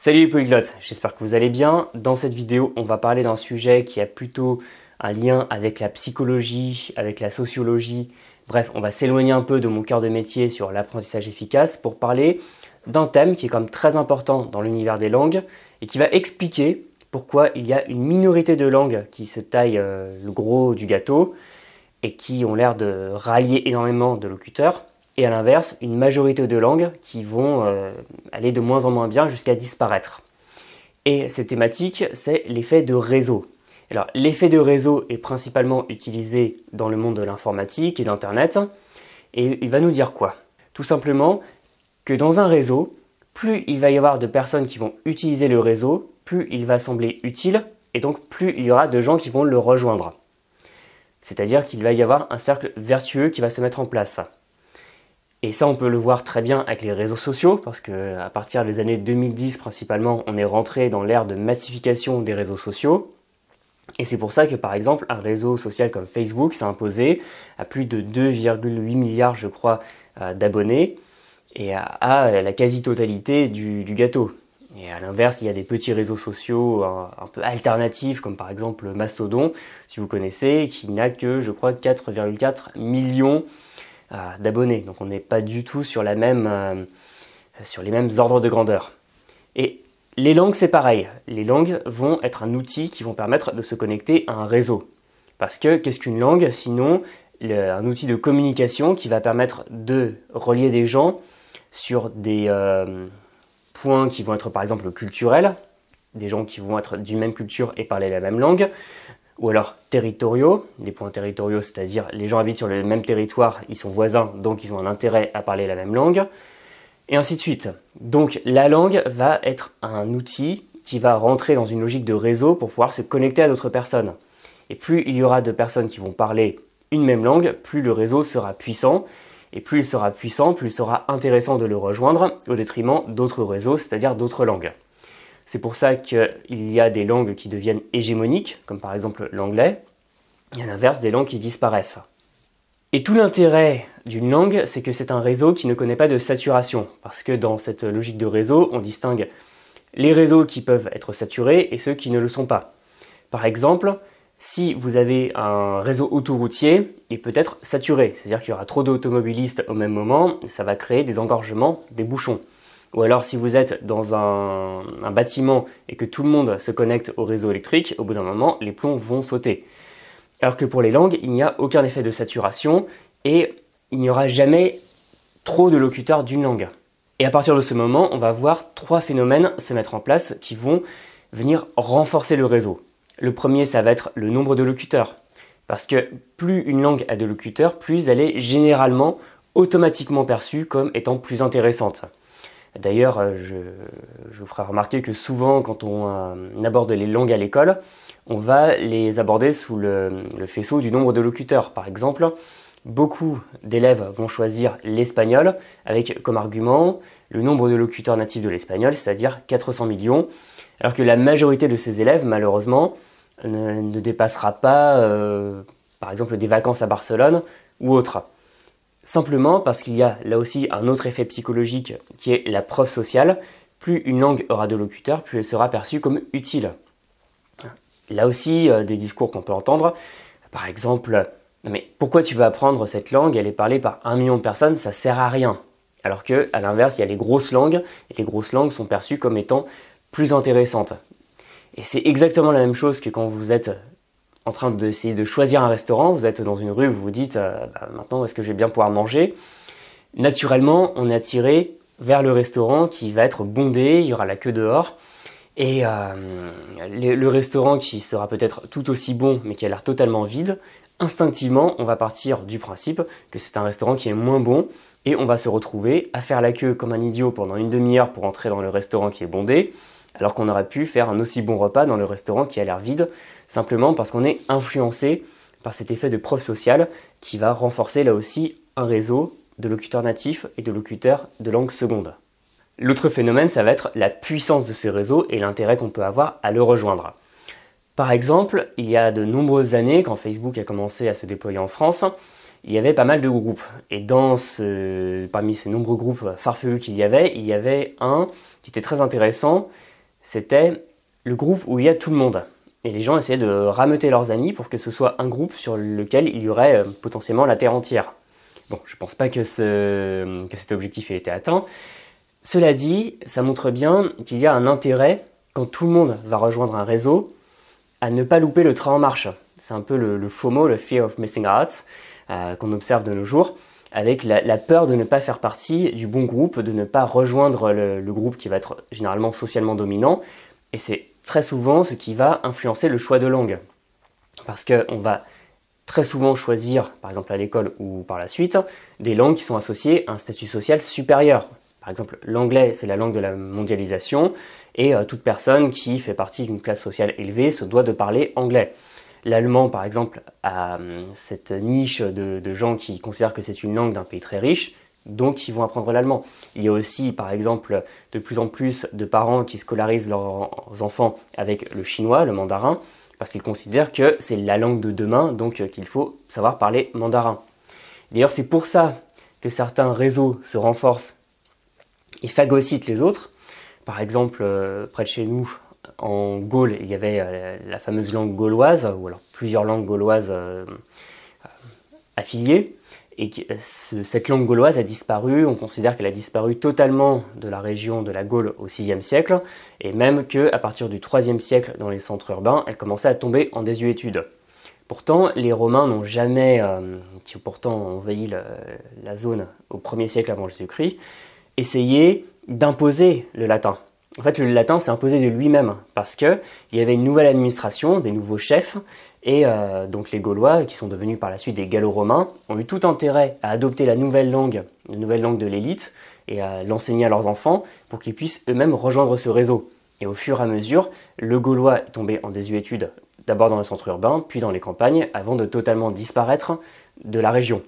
Salut les polyglottes, j'espère que vous allez bien. Dans cette vidéo, on va parler d'un sujet qui a plutôt un lien avec la psychologie, avec la sociologie. Bref, on va s'éloigner un peu de mon cœur de métier sur l'apprentissage efficace pour parler d'un thème qui est quand même très important dans l'univers des langues et qui va expliquer pourquoi il y a une minorité de langues qui se taillent le gros du gâteau et qui ont l'air de rallier énormément de locuteurs. Et à l'inverse, une majorité de langues qui vont aller de moins en moins bien jusqu'à disparaître. Et cette thématique, c'est l'effet de réseau. Alors, l'effet de réseau est principalement utilisé dans le monde de l'informatique et d'Internet. Et il va nous dire quoi? Tout simplement que dans un réseau, plus il va y avoir de personnes qui vont utiliser le réseau, plus il va sembler utile, et donc plus il y aura de gens qui vont le rejoindre. C'est-à-dire qu'il va y avoir un cercle vertueux qui va se mettre en place. Et ça, on peut le voir très bien avec les réseaux sociaux, parce qu'à partir des années 2010 principalement, on est rentré dans l'ère de massification des réseaux sociaux. Et c'est pour ça que, par exemple, un réseau social comme Facebook s'est imposé à plus de 2,8 milliards, je crois, d'abonnés, et à la quasi-totalité du gâteau. Et à l'inverse, il y a des petits réseaux sociaux un peu alternatifs, comme par exemple Mastodon, si vous connaissez, qui n'a que, je crois, 4,4 millions d'abonnés. Donc on n'est pas du tout sur les mêmes ordres de grandeur. Et les langues, c'est pareil. Les langues vont être un outil qui vont permettre de se connecter à un réseau. Parce que qu'est-ce qu'une langue sinon un outil de communication qui va permettre de relier des gens sur des points qui vont être par exemple culturels, des gens qui vont être d'une même culture et parler la même langue, ou alors territoriaux, des points territoriaux, c'est-à-dire les gens habitent sur le même territoire, ils sont voisins, donc ils ont un intérêt à parler la même langue, et ainsi de suite. Donc la langue va être un outil qui va rentrer dans une logique de réseau pour pouvoir se connecter à d'autres personnes. Et plus il y aura de personnes qui vont parler une même langue, plus le réseau sera puissant, et plus il sera puissant, plus il sera intéressant de le rejoindre au détriment d'autres réseaux, c'est-à-dire d'autres langues. C'est pour ça qu'il y a des langues qui deviennent hégémoniques, comme par exemple l'anglais, et à l'inverse des langues qui disparaissent. Et tout l'intérêt d'une langue, c'est que c'est un réseau qui ne connaît pas de saturation, parce que dans cette logique de réseau, on distingue les réseaux qui peuvent être saturés et ceux qui ne le sont pas. Par exemple, si vous avez un réseau autoroutier, il peut être saturé, c'est-à-dire qu'il y aura trop d'automobilistes au même moment, ça va créer des engorgements, des bouchons. Ou alors si vous êtes dans un bâtiment et que tout le monde se connecte au réseau électrique, au bout d'un moment, les plombs vont sauter. Alors que pour les langues, il n'y a aucun effet de saturation et il n'y aura jamais trop de locuteurs d'une langue. Et à partir de ce moment, on va voir trois phénomènes se mettre en place qui vont venir renforcer le réseau. Le premier, ça va être le nombre de locuteurs. Parce que plus une langue a de locuteurs, plus elle est généralement automatiquement perçue comme étant plus intéressante. D'ailleurs, je vous ferai remarquer que souvent, quand on aborde les langues à l'école, on va les aborder sous le faisceau du nombre de locuteurs. Par exemple, beaucoup d'élèves vont choisir l'espagnol avec comme argument le nombre de locuteurs natifs de l'espagnol, c'est-à-dire 400 millions, alors que la majorité de ces élèves, malheureusement, ne dépassera pas, par exemple, des vacances à Barcelone ou autre. Simplement parce qu'il y a là aussi un autre effet psychologique qui est la preuve sociale. Plus une langue aura de locuteurs, plus elle sera perçue comme utile. Là aussi, des discours qu'on peut entendre, par exemple, mais pourquoi tu veux apprendre cette langue? Elle est parlée par 1 million de personnes, ça sert à rien. Alors que, à l'inverse, il y a les grosses langues, et les grosses langues sont perçues comme étant plus intéressantes. Et c'est exactement la même chose que quand vous êtes en train d'essayer de choisir un restaurant, vous êtes dans une rue, vous vous dites maintenant est-ce que je vais bien pouvoir manger? Naturellement, on est attiré vers le restaurant qui va être bondé, il y aura la queue dehors, et le restaurant qui sera peut-être tout aussi bon mais qui a l'air totalement vide, instinctivement on va partir du principe que c'est un restaurant qui est moins bon et on va se retrouver à faire la queue comme un idiot pendant une demi-heure pour entrer dans le restaurant qui est bondé, alors qu'on aurait pu faire un aussi bon repas dans le restaurant qui a l'air vide, simplement parce qu'on est influencé par cet effet de preuve sociale qui va renforcer là aussi un réseau de locuteurs natifs et de locuteurs de langue seconde. L'autre phénomène, ça va être la puissance de ce réseau et l'intérêt qu'on peut avoir à le rejoindre. Par exemple, il y a de nombreuses années, quand Facebook a commencé à se déployer en France, il y avait pas mal de groupes. Et parmi ces nombreux groupes farfelus qu'il y avait un qui était très intéressant, c'était le groupe où il y a tout le monde. Et les gens essayaient de rameuter leurs amis pour que ce soit un groupe sur lequel il y aurait potentiellement la Terre entière. Bon, je ne pense pas que cet objectif ait été atteint. Cela dit, ça montre bien qu'il y a un intérêt, quand tout le monde va rejoindre un réseau, à ne pas louper le train en marche. C'est un peu le FOMO, le Fear of Missing Out, qu'on observe de nos jours, avec la peur de ne pas faire partie du bon groupe, de ne pas rejoindre le groupe qui va être généralement socialement dominant. Et c'est très souvent ce qui va influencer le choix de langue. Parce qu'on va très souvent choisir, par exemple à l'école ou par la suite, des langues qui sont associées à un statut social supérieur. Par exemple, l'anglais, c'est la langue de la mondialisation, et toute personne qui fait partie d'une classe sociale élevée se doit de parler anglais. L'allemand, par exemple, a cette niche de gens qui considèrent que c'est une langue d'un pays très riche, donc ils vont apprendre l'allemand. Il y a aussi, par exemple, de plus en plus de parents qui scolarisent leurs enfants avec le chinois, le mandarin, parce qu'ils considèrent que c'est la langue de demain, donc qu'il faut savoir parler mandarin. D'ailleurs, c'est pour ça que certains réseaux se renforcent et phagocytent les autres. Par exemple, près de chez nous, en Gaule, il y avait la fameuse langue gauloise, ou alors plusieurs langues gauloises affiliées, et cette langue gauloise a disparu. On considère qu'elle a disparu totalement de la région de la Gaule au VIe siècle, et même qu'à partir du IIIe siècle, dans les centres urbains, elle commençait à tomber en désuétude. Pourtant, les Romains n'ont jamais, qui ont pourtant envahi la zone au 1er siècle avant Jésus-Christ, essayé d'imposer le latin. En fait, le latin s'est imposé de lui-même parce qu'il y avait une nouvelle administration, des nouveaux chefs, et donc les Gaulois, qui sont devenus par la suite des Gallo-Romains, ont eu tout intérêt à adopter la nouvelle langue de l'élite, et à l'enseigner à leurs enfants pour qu'ils puissent eux-mêmes rejoindre ce réseau. Et au fur et à mesure, le Gaulois est tombé en désuétude, d'abord dans les centres urbains, puis dans les campagnes, avant de totalement disparaître de la région.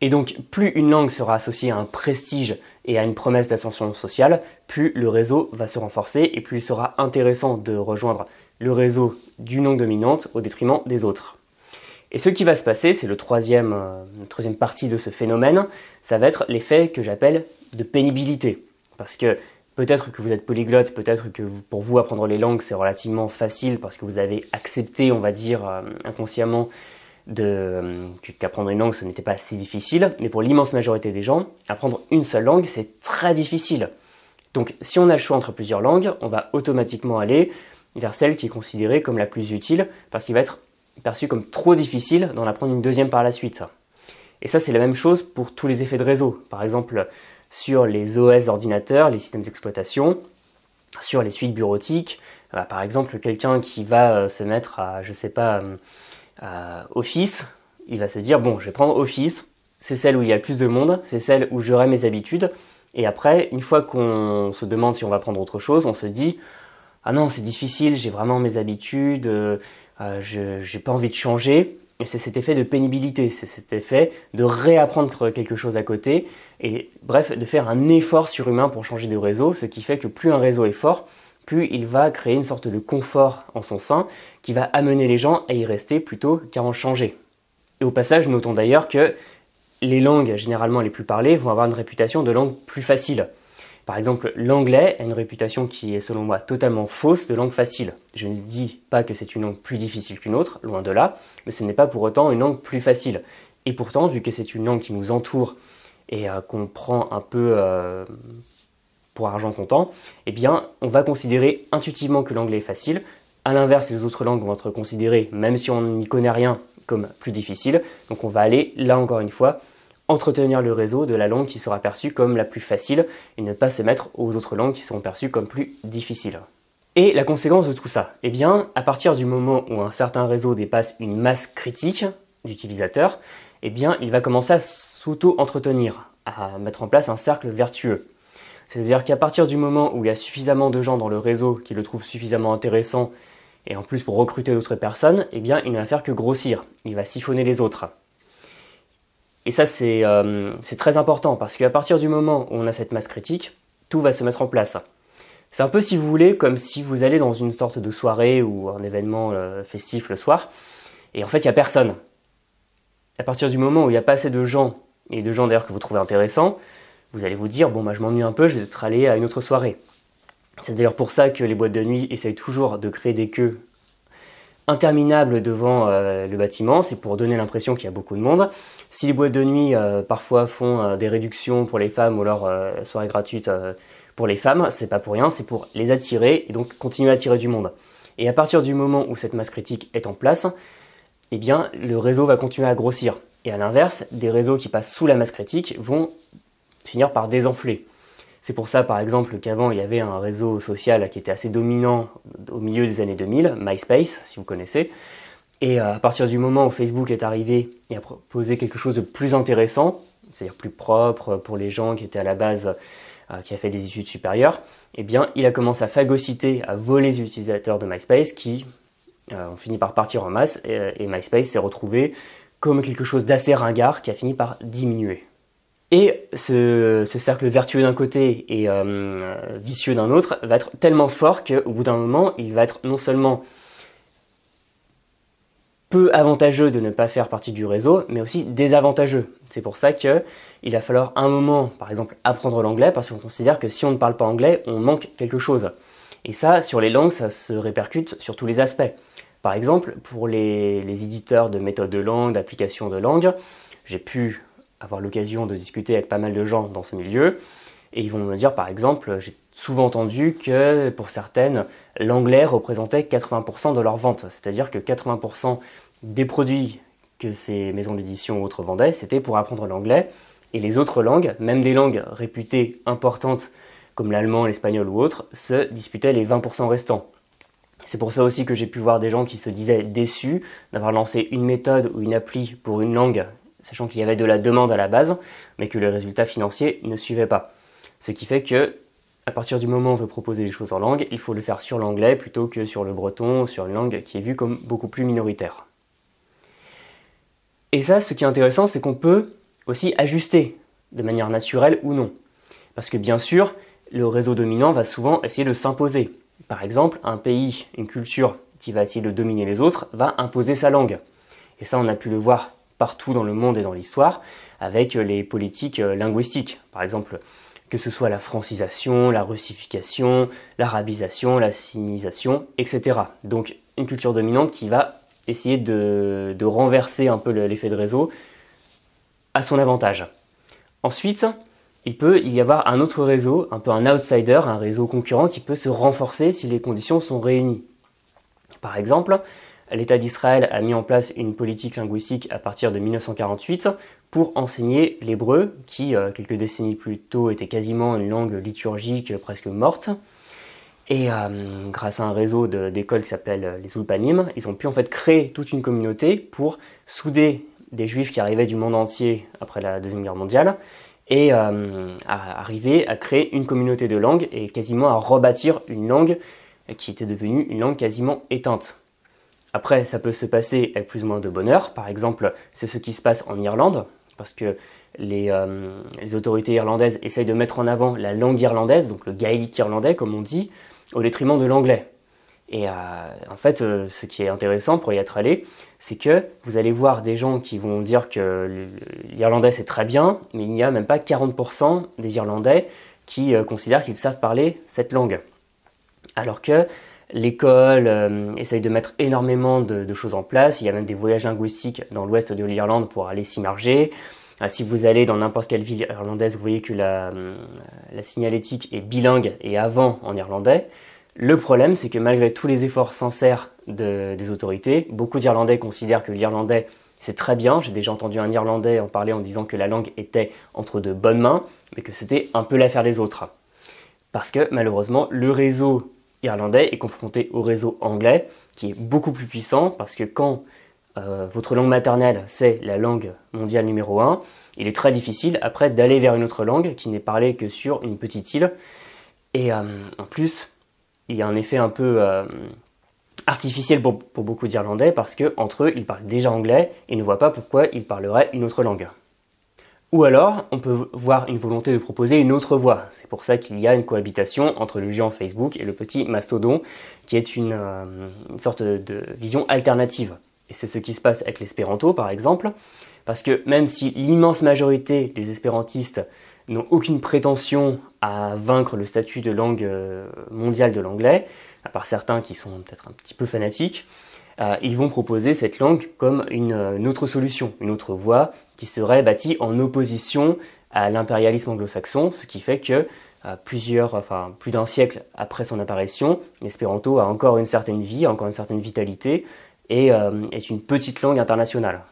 Et donc, plus une langue sera associée à un prestige et à une promesse d'ascension sociale, plus le réseau va se renforcer et plus il sera intéressant de rejoindre le réseau d'une langue dominante au détriment des autres. Et ce qui va se passer, c'est la troisième partie de ce phénomène, ça va être l'effet que j'appelle de pénibilité. Parce que peut-être que vous êtes polyglotte, peut-être que pour vous apprendre les langues c'est relativement facile parce que vous avez accepté, on va dire, inconsciemment, qu'apprendre une langue ce n'était pas si difficile, mais pour l'immense majorité des gens, apprendre une seule langue c'est très difficile. Donc si on a le choix entre plusieurs langues, on va automatiquement aller vers celle qui est considérée comme la plus utile parce qu'il va être perçu comme trop difficile d'en apprendre une deuxième par la suite. Et ça c'est la même chose pour tous les effets de réseau. Par exemple sur les OS d'ordinateurs, les systèmes d'exploitation, sur les suites bureautiques, par exemple quelqu'un qui va se mettre à, je sais pas, Office, il va se dire bon, je vais prendre Office, c'est celle où il y a le plus de monde, c'est celle où j'aurai mes habitudes, et après, une fois qu'on se demande si on va prendre autre chose, on se dit ah non, c'est difficile, j'ai vraiment mes habitudes, j'ai pas envie de changer, et c'est cet effet de pénibilité, c'est cet effet de réapprendre quelque chose à côté, et bref, de faire un effort surhumain pour changer de réseau, ce qui fait que plus un réseau est fort, plus il va créer une sorte de confort en son sein qui va amener les gens à y rester plutôt qu'à en changer. Et au passage, notons d'ailleurs que les langues généralement les plus parlées vont avoir une réputation de langue plus facile. Par exemple, l'anglais a une réputation qui est selon moi totalement fausse de langue facile. Je ne dis pas que c'est une langue plus difficile qu'une autre, loin de là, mais ce n'est pas pour autant une langue plus facile. Et pourtant, vu que c'est une langue qui nous entoure et qu'on prend un peu pour argent comptant, eh bien, on va considérer intuitivement que l'anglais est facile. A l'inverse, les autres langues vont être considérées, même si on n'y connaît rien, comme plus difficiles. Donc on va aller, là encore une fois, entretenir le réseau de la langue qui sera perçue comme la plus facile et ne pas se mettre aux autres langues qui seront perçues comme plus difficiles. Et la conséquence de tout ça, eh bien, à partir du moment où un certain réseau dépasse une masse critique d'utilisateurs, eh bien, il va commencer à s'auto-entretenir, à mettre en place un cercle vertueux. C'est-à-dire qu'à partir du moment où il y a suffisamment de gens dans le réseau qui le trouvent suffisamment intéressant, et en plus pour recruter d'autres personnes, eh bien il ne va faire que grossir, il va siphonner les autres. Et ça c'est très important, parce qu'à partir du moment où on a cette masse critique, tout va se mettre en place. C'est un peu, si vous voulez, comme si vous allez dans une sorte de soirée ou un événement festif le soir, et en fait il n'y a personne. À partir du moment où il n'y a pas assez de gens, et de gens d'ailleurs que vous trouvez intéressants, vous allez vous dire, bon bah je m'ennuie un peu, je vais peut-être aller à une autre soirée. C'est d'ailleurs pour ça que les boîtes de nuit essayent toujours de créer des queues interminables devant le bâtiment, c'est pour donner l'impression qu'il y a beaucoup de monde. Si les boîtes de nuit parfois font des réductions pour les femmes ou alors soirées gratuites pour les femmes, c'est pas pour rien, c'est pour les attirer et donc continuer à attirer du monde. Et à partir du moment où cette masse critique est en place, eh bien le réseau va continuer à grossir. Et à l'inverse, des réseaux qui passent sous la masse critique vont finir par désenfler. C'est pour ça, par exemple, qu'avant, il y avait un réseau social qui était assez dominant au milieu des années 2000, MySpace, si vous connaissez. Et à partir du moment où Facebook est arrivé et a proposé quelque chose de plus intéressant, c'est-à-dire plus propre pour les gens qui étaient à la base, qui a fait des études supérieures, eh bien, il a commencé à phagocyter, à voler les utilisateurs de MySpace qui ont fini par partir en masse. Et MySpace s'est retrouvé comme quelque chose d'assez ringard qui a fini par diminuer. Et ce cercle vertueux d'un côté et vicieux d'un autre va être tellement fort qu'au bout d'un moment, il va être non seulement peu avantageux de ne pas faire partie du réseau, mais aussi désavantageux. C'est pour ça qu'il va falloir un moment, par exemple, apprendre l'anglais, parce qu'on considère que si on ne parle pas anglais, on manque quelque chose. Et ça, sur les langues, ça se répercute sur tous les aspects. Par exemple, pour les éditeurs de méthodes de langue, d'applications de langue, j'ai pu avoir l'occasion de discuter avec pas mal de gens dans ce milieu, et ils vont me dire, par exemple, j'ai souvent entendu que pour certaines, l'anglais représentait 80% de leurs ventes, c'est-à-dire que 80% des produits que ces maisons d'édition ou autres vendaient, c'était pour apprendre l'anglais, et les autres langues, même des langues réputées importantes comme l'allemand, l'espagnol ou autres, se disputaient les 20% restants. C'est pour ça aussi que j'ai pu voir des gens qui se disaient déçus d'avoir lancé une méthode ou une appli pour une langue, sachant qu'il y avait de la demande à la base, mais que les résultats financiers ne suivaient pas. Ce qui fait que, à partir du moment où on veut proposer des choses en langue, il faut le faire sur l'anglais plutôt que sur le breton ou sur une langue qui est vue comme beaucoup plus minoritaire. Et ça, ce qui est intéressant, c'est qu'on peut aussi ajuster de manière naturelle ou non. Parce que bien sûr, le réseau dominant va souvent essayer de s'imposer. Par exemple, un pays, une culture qui va essayer de dominer les autres, va imposer sa langue. Et ça, on a pu le voir partout dans le monde et dans l'histoire, avec les politiques linguistiques. Par exemple, que ce soit la francisation, la russification, l'arabisation, la sinisation, etc. Donc une culture dominante qui va essayer de renverser un peu l'effet de réseau à son avantage. Ensuite, il peut y avoir un autre réseau, un peu un outsider, un réseau concurrent qui peut se renforcer si les conditions sont réunies. Par exemple, l'État d'Israël a mis en place une politique linguistique à partir de 1948 pour enseigner l'hébreu, qui, quelques décennies plus tôt, était quasiment une langue liturgique presque morte. Et grâce à un réseau d'écoles qui s'appelle les Ulpanim, ils ont pu en fait créer toute une communauté pour souder des juifs qui arrivaient du monde entier après la Deuxième Guerre mondiale et arriver à créer une communauté de langues et quasiment à rebâtir une langue qui était devenue une langue quasiment éteinte. Après, ça peut se passer avec plus ou moins de bonheur. Par exemple, c'est ce qui se passe en Irlande, parce que les autorités irlandaises essayent de mettre en avant la langue irlandaise, donc le gaélique irlandais, comme on dit, au détriment de l'anglais. Et en fait, ce qui est intéressant pour y être allé, c'est que vous allez voir des gens qui vont dire que l'irlandais c'est très bien, mais il n'y a même pas 40% des Irlandais qui considèrent qu'ils savent parler cette langue. Alors que l'école essaye de mettre énormément de choses en place. Il y a même des voyages linguistiques dans l'ouest de l'Irlande pour aller s'immerger. Si vous allez dans n'importe quelle ville irlandaise, vous voyez que la signalétique est bilingue et avant en irlandais. Le problème, c'est que malgré tous les efforts sincères des autorités, beaucoup d'Irlandais considèrent que l'irlandais c'est très bien. J'ai déjà entendu un Irlandais en parler en disant que la langue était entre de bonnes mains, mais que c'était un peu l'affaire des autres. Parce que malheureusement, le réseau irlandais est confronté au réseau anglais, qui est beaucoup plus puissant, parce que quand votre langue maternelle, c'est la langue mondiale numéro 1, il est très difficile après d'aller vers une autre langue qui n'est parlée que sur une petite île. Et en plus, il y a un effet un peu artificiel pour beaucoup d'Irlandais, parce qu'entre eux, ils parlent déjà anglais et ne voient pas pourquoi ils parleraient une autre langue. Ou alors, on peut voir une volonté de proposer une autre voie. C'est pour ça qu'il y a une cohabitation entre le géant Facebook et le petit Mastodon, qui est une sorte de vision alternative. Et c'est ce qui se passe avec l'espéranto, par exemple, parce que même si l'immense majorité des espérantistes n'ont aucune prétention à vaincre le statut de langue mondiale de l'anglais, à part certains qui sont peut-être un petit peu fanatiques, ils vont proposer cette langue comme une autre solution, une autre voie qui serait bâtie en opposition à l'impérialisme anglo-saxon, ce qui fait que plus d'un siècle après son apparition, l'espéranto a encore une certaine vie, encore une certaine vitalité et est une petite langue internationale.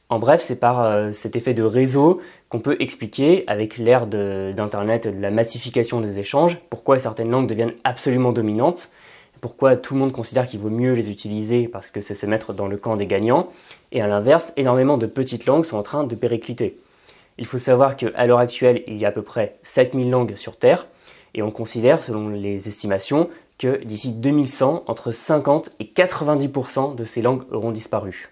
En bref, c'est par cet effet de réseau qu'on peut expliquer, avec l'ère d'Internet et de la massification des échanges, pourquoi certaines langues deviennent absolument dominantes, pourquoi tout le monde considère qu'il vaut mieux les utiliser parce que c'est se mettre dans le camp des gagnants, et à l'inverse, énormément de petites langues sont en train de péricliter. Il faut savoir qu'à l'heure actuelle, il y a à peu près 7000 langues sur Terre, et on considère, selon les estimations, que d'ici 2100, entre 50 et 90% de ces langues auront disparu.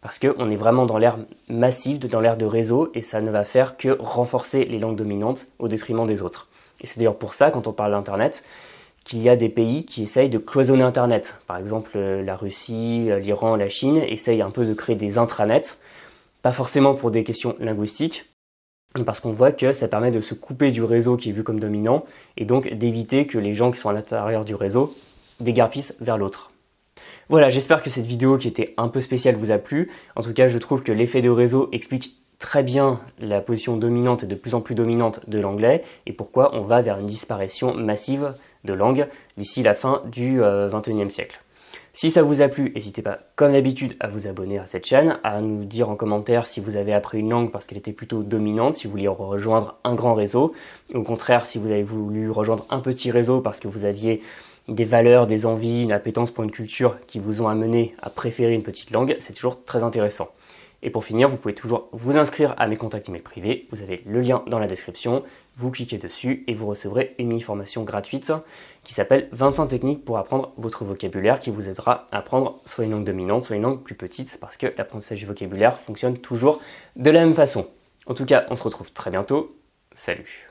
Parce qu'on est vraiment dans l'ère massive, dans l'ère de réseau, et ça ne va faire que renforcer les langues dominantes au détriment des autres. Et c'est d'ailleurs pour ça, quand on parle d'Internet, qu'il y a des pays qui essayent de cloisonner Internet. Par exemple, la Russie, l'Iran, la Chine essayent un peu de créer des intranets, pas forcément pour des questions linguistiques, mais parce qu'on voit que ça permet de se couper du réseau qui est vu comme dominant, et donc d'éviter que les gens qui sont à l'intérieur du réseau déguerpissent vers l'autre. Voilà, j'espère que cette vidéo qui était un peu spéciale vous a plu. En tout cas, je trouve que l'effet de réseau explique très bien la position dominante et de plus en plus dominante de l'anglais et pourquoi on va vers une disparition massive de langues d'ici la fin du XXIe siècle. Si ça vous a plu, n'hésitez pas, comme d'habitude, à vous abonner à cette chaîne, à nous dire en commentaire si vous avez appris une langue parce qu'elle était plutôt dominante, si vous vouliez rejoindre un grand réseau, ou au contraire, si vous avez voulu rejoindre un petit réseau parce que vous aviez des valeurs, des envies, une appétence pour une culture qui vous ont amené à préférer une petite langue, c'est toujours très intéressant. Et pour finir, vous pouvez toujours vous inscrire à mes contacts email privés, vous avez le lien dans la description, vous cliquez dessus et vous recevrez une mini-formation gratuite qui s'appelle 25 techniques pour apprendre votre vocabulaire qui vous aidera à apprendre soit une langue dominante, soit une langue plus petite parce que l'apprentissage du vocabulaire fonctionne toujours de la même façon. En tout cas, on se retrouve très bientôt, salut!